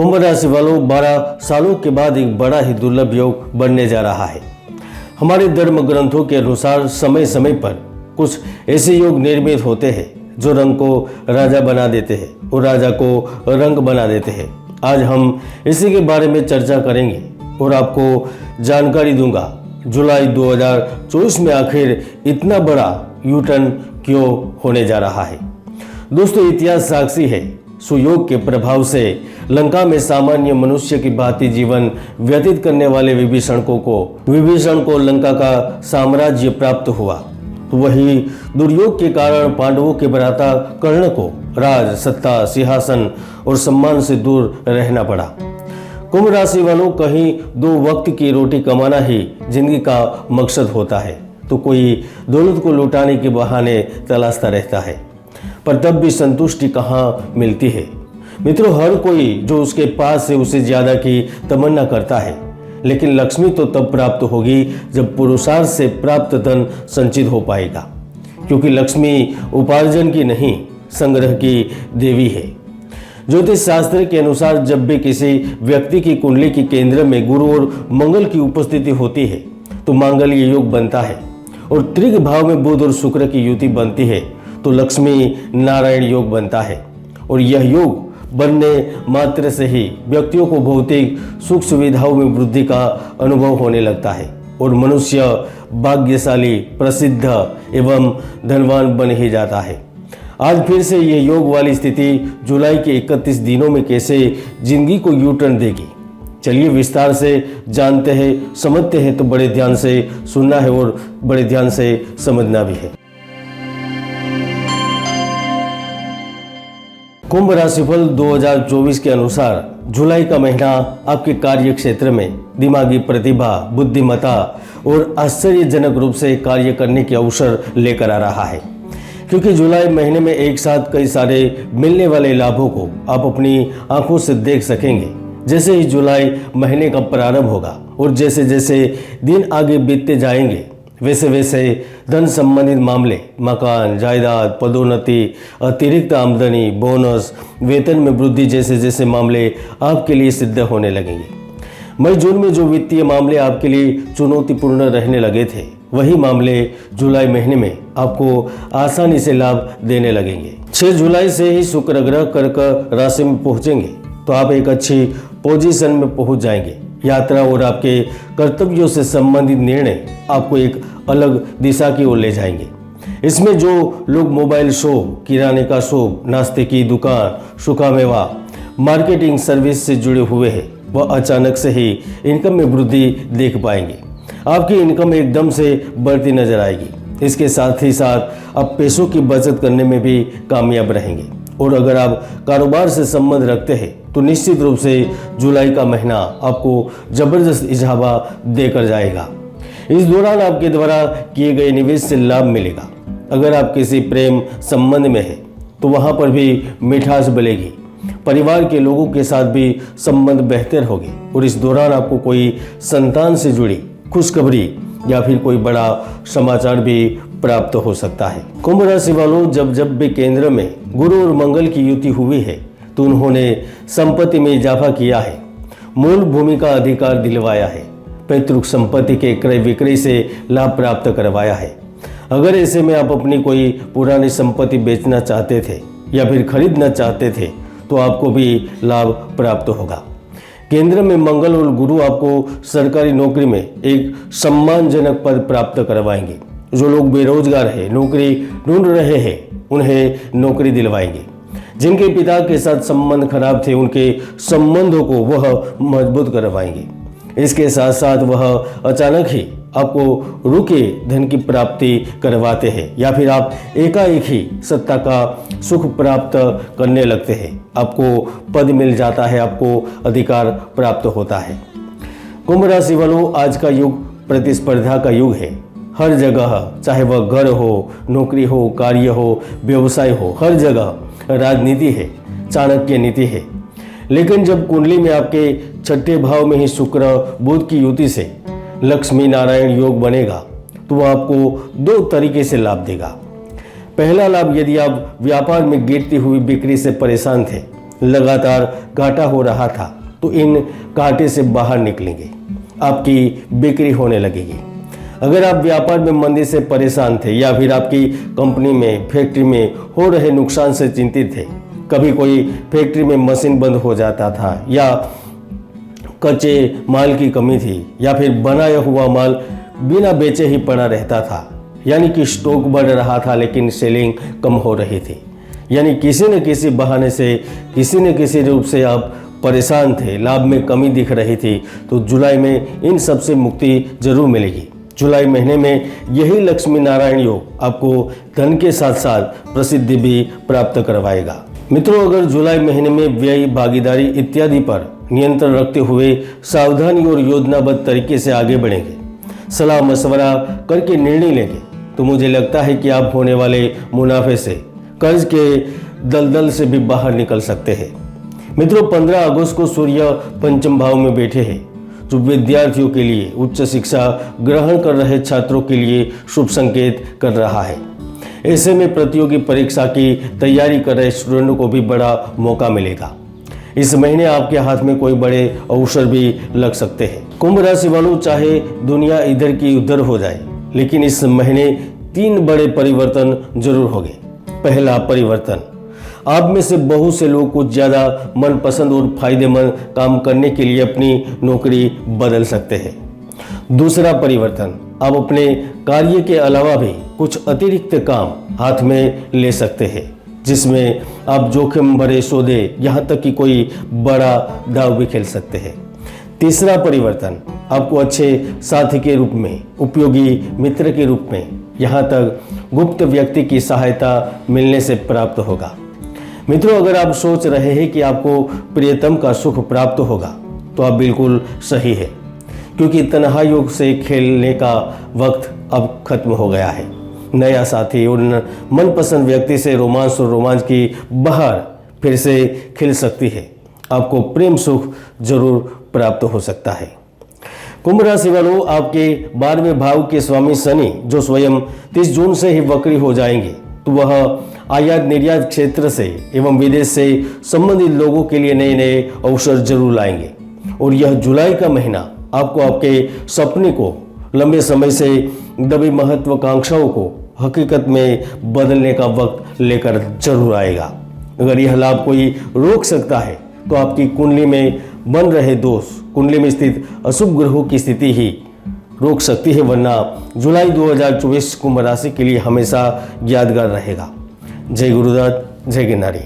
कुंभ राशि वालों 12 सालों के बाद एक बड़ा ही दुर्लभ योग बनने जा रहा है। हमारे धर्म ग्रंथों के अनुसार समय समय पर कुछ ऐसे योग निर्मित होते हैं जो रंग को राजा बना देते हैं और राजा को रंग बना देते हैं। आज हम इसी के बारे में चर्चा करेंगे और आपको जानकारी दूंगा जुलाई 2024 में आखिर इतना बड़ा यू टर्न क्यों होने जा रहा है। दोस्तों, इतिहास साक्षी है, सुयोग के प्रभाव से लंका में सामान्य मनुष्य की भांति जीवन व्यतीत करने वाले विभीषण को लंका का साम्राज्य प्राप्त हुआ। तो वही दुर्योग के कारण पांडवों के भ्राता कर्ण को राज, सत्ता, सिंहासन और सम्मान से दूर रहना पड़ा। कुंभ राशि वालों, कहीं 2 वक्त की रोटी कमाना ही जिंदगी का मकसद होता है, तो कोई दौलत को लुटाने के बहाने तलाशता रहता है, पर तब भी संतुष्टि कहाँ मिलती है। मित्रों, हर कोई जो उसके पास है उसे ज्यादा की तमन्ना करता है, लेकिन लक्ष्मी तो तब प्राप्त होगी जब पुरुषार्थ से प्राप्त धन संचित हो पाएगा, क्योंकि लक्ष्मी उपार्जन की नहीं, संग्रह की देवी है। ज्योतिष शास्त्र के अनुसार जब भी किसी व्यक्ति की कुंडली के केंद्र में गुरु और मंगल की उपस्थिति होती है तो मांगल्य योग बनता है, और त्रिक भाव में बुध और शुक्र की युति बनती है तो लक्ष्मी नारायण योग बनता है। और यह योग बनने मात्र से ही व्यक्तियों को भौतिक सुख सुविधाओं में वृद्धि का अनुभव होने लगता है और मनुष्य भाग्यशाली, प्रसिद्ध एवं धनवान बन ही जाता है। आज फिर से यह योग वाली स्थिति जुलाई के 31 दिनों में कैसे जिंदगी को यू टर्न देगी, चलिए विस्तार से जानते हैं, समझते हैं। तो बड़े ध्यान से सुनना है और बड़े ध्यान से समझना भी है। कुंभ राशिफल 2024 के अनुसार जुलाई का महीना आपके कार्य क्षेत्र में दिमागी प्रतिभा, बुद्धिमत्ता और आश्चर्यजनक रूप से कार्य करने के अवसर लेकर आ रहा है, क्योंकि जुलाई महीने में एक साथ कई सारे मिलने वाले लाभों को आप अपनी आंखों से देख सकेंगे। जैसे ही जुलाई महीने का प्रारंभ होगा और जैसे जैसे दिन आगे बीतते जाएंगे वैसे वैसे धन संबंधित मामले, मकान, जायदाद, पदोन्नति, अतिरिक्त आमदनी, बोनस, वेतन में वृद्धि जैसे जैसे मामले आपके लिए सिद्ध होने लगेंगे। मई जून में जो वित्तीय मामले आपके लिए चुनौतीपूर्ण रहने लगे थे, वही मामले जुलाई महीने में आपको आसानी से लाभ देने लगेंगे। 6 जुलाई से ही शुक्र ग्रह कर्क राशि में पहुंचेंगे तो आप एक अच्छी पोजीशन में पहुंच जाएंगे। यात्रा और आपके कर्तव्यों से संबंधित निर्णय आपको एक अलग दिशा की ओर ले जाएंगे। इसमें जो लोग मोबाइल शॉप, किराने का शॉप, नाश्ते की दुकान, सूखा मेवा, मार्केटिंग सर्विस से जुड़े हुए हैं, वह अचानक से ही इनकम में वृद्धि देख पाएंगे। आपकी इनकम एकदम से बढ़ती नजर आएगी। इसके साथ ही साथ आप पैसों की बचत करने में भी कामयाब रहेंगे। और अगर आप कारोबार से संबंध रखते हैं तो निश्चित रूप से जुलाई का महीना आपको जबरदस्त इजाफा देकर जाएगा। इस दौरान आपके द्वारा किए गए निवेश से लाभ मिलेगा। अगर आप किसी प्रेम संबंध में हैं तो वहां पर भी मिठास मिलेगी। परिवार के लोगों के साथ भी संबंध बेहतर होंगे और इस दौरान आपको कोई संतान से जुड़ी खुशखबरी या फिर कोई बड़ा समाचार भी प्राप्त हो सकता है। कुंभ राशि वालों, जब भी केंद्र में गुरु और मंगल की युति हुई है तो उन्होंने संपत्ति में इजाफा किया है, मूल भूमि का अधिकार दिलवाया है, पैतृक संपत्ति के क्रय विक्रय से लाभ प्राप्त करवाया है। अगर ऐसे में आप अपनी कोई पुरानी संपत्ति बेचना चाहते थे या फिर खरीदना चाहते थे तो आपको भी लाभ प्राप्त होगा। केंद्र में मंगल और गुरु आपको सरकारी नौकरी में एक सम्मानजनक पद प्राप्त करवाएंगे। जो लोग बेरोजगार हैं, नौकरी ढूंढ रहे हैं, उन्हें नौकरी दिलवाएंगे। जिनके पिता के साथ संबंध खराब थे, उनके संबंधों को वह मजबूत करवाएंगे। इसके साथ साथ वह अचानक ही आपको रुके धन की प्राप्ति करवाते हैं या फिर आप एकाएक ही सत्ता का सुख प्राप्त करने लगते हैं। आपको पद मिल जाता है, आपको अधिकार प्राप्त होता है। कुंभ राशि वालों, आज का युग प्रतिस्पर्धा का युग है। हर जगह, चाहे वह घर हो, नौकरी हो, कार्य हो, व्यवसाय हो, हर जगह राजनीति है, चाणक्य नीति है। लेकिन जब कुंडली में आपके 6ठे भाव में ही शुक्र बुध की युति से लक्ष्मी नारायण योग बनेगा तो वह आपको 2 तरीके से लाभ देगा। पहला लाभ, यदि आप व्यापार में गिरती हुई बिक्री से परेशान थे लगातार घाटा हो रहा था तो इन घाटे से बाहर निकलेंगे, आपकी बिक्री होने लगेगी। अगर आप व्यापार में मंदी से परेशान थे या फिर आपकी कंपनी में, फैक्ट्री में हो रहे नुकसान से चिंतित थे, कभी कोई फैक्ट्री में मशीन बंद हो जाता था या कच्चे माल की कमी थी या फिर बनाया हुआ माल बिना बेचे ही पड़ा रहता था, यानी कि स्टॉक बढ़ रहा था लेकिन सेलिंग कम हो रही थी, यानी किसी न किसी बहाने से, किसी न किसी रूप से आप परेशान थे, लाभ में कमी दिख रही थी, तो जुलाई में इन सब से मुक्ति जरूर मिलेगी। जुलाई महीने में यही लक्ष्मी नारायण योग आपको धन के साथ साथ प्रसिद्धि भी प्राप्त करवाएगा। मित्रों, अगर जुलाई महीने में व्यय, भागीदारी इत्यादि पर नियंत्रण रखते हुए सावधानी और योजनाबद्ध तरीके से आगे बढ़ेंगे, सलाह मशवरा करके निर्णय लेंगे, तो मुझे लगता है कि आप होने वाले मुनाफे से, कर्ज के दलदल से भी बाहर निकल सकते हैं। मित्रों, 15 अगस्त को सूर्य पंचम भाव में बैठे हैं, जो विद्यार्थियों के लिए, उच्च शिक्षा ग्रहण कर रहे छात्रों के लिए शुभ संकेत कर रहा है। ऐसे में प्रतियोगी परीक्षा की तैयारी कर रहे स्टूडेंटों को भी बड़ा मौका मिलेगा। इस महीने आपके हाथ में कोई बड़े अवसर भी लग सकते हैं। कुंभ राशि वालों, चाहे दुनिया इधर की उधर हो जाए, लेकिन इस महीने 3 बड़े परिवर्तन जरूर होंगे। पहला परिवर्तन, आप में से बहुत से लोग कुछ ज़्यादा मनपसंद और फायदेमंद काम करने के लिए अपनी नौकरी बदल सकते हैं। दूसरा परिवर्तन, आप अपने कार्य के अलावा भी कुछ अतिरिक्त काम हाथ में ले सकते हैं, जिसमें आप जोखिम भरे सौदे, यहाँ तक कि कोई बड़ा दांव भी खेल सकते हैं। तीसरा परिवर्तन, आपको अच्छे साथी के रूप में, उपयोगी मित्र के रूप में, यहाँ तक गुप्त व्यक्ति की सहायता मिलने से प्राप्त होगा। मित्रों, अगर आप सोच रहे हैं कि आपको प्रियतम का सुख प्राप्त होगा, तो आप बिल्कुल सही है, क्योंकि तन्हा योग से खेलने का वक्त अब खत्म हो गया है। नया साथी और मनपसंद व्यक्ति से रोमांस और रोमांच की बहार फिर से खिल सकती है। आपको प्रेम सुख जरूर प्राप्त हो सकता है। कुंभ राशि वालों, आपके 12वें भाव के स्वामी शनि, जो स्वयं 30 जून से ही वक्री हो जाएंगे, तो वह आयात निर्यात क्षेत्र से एवं विदेश से संबंधित लोगों के लिए नए नए अवसर जरूर लाएंगे। और यह जुलाई का महीना आपको आपके सपने को, लंबे समय से दबी महत्वाकांक्षाओं को हकीकत में बदलने का वक्त लेकर जरूर आएगा। अगर यह लाभ कोई रोक सकता है, तो आपकी कुंडली में बन रहे दोष, कुंडली में स्थित अशुभ ग्रहों की स्थिति ही रोक सकती है, वरना जुलाई 2024 कुंभ राशि के लिए हमेशा यादगार रहेगा। जय गुरुदत्त, जय गिरनारी।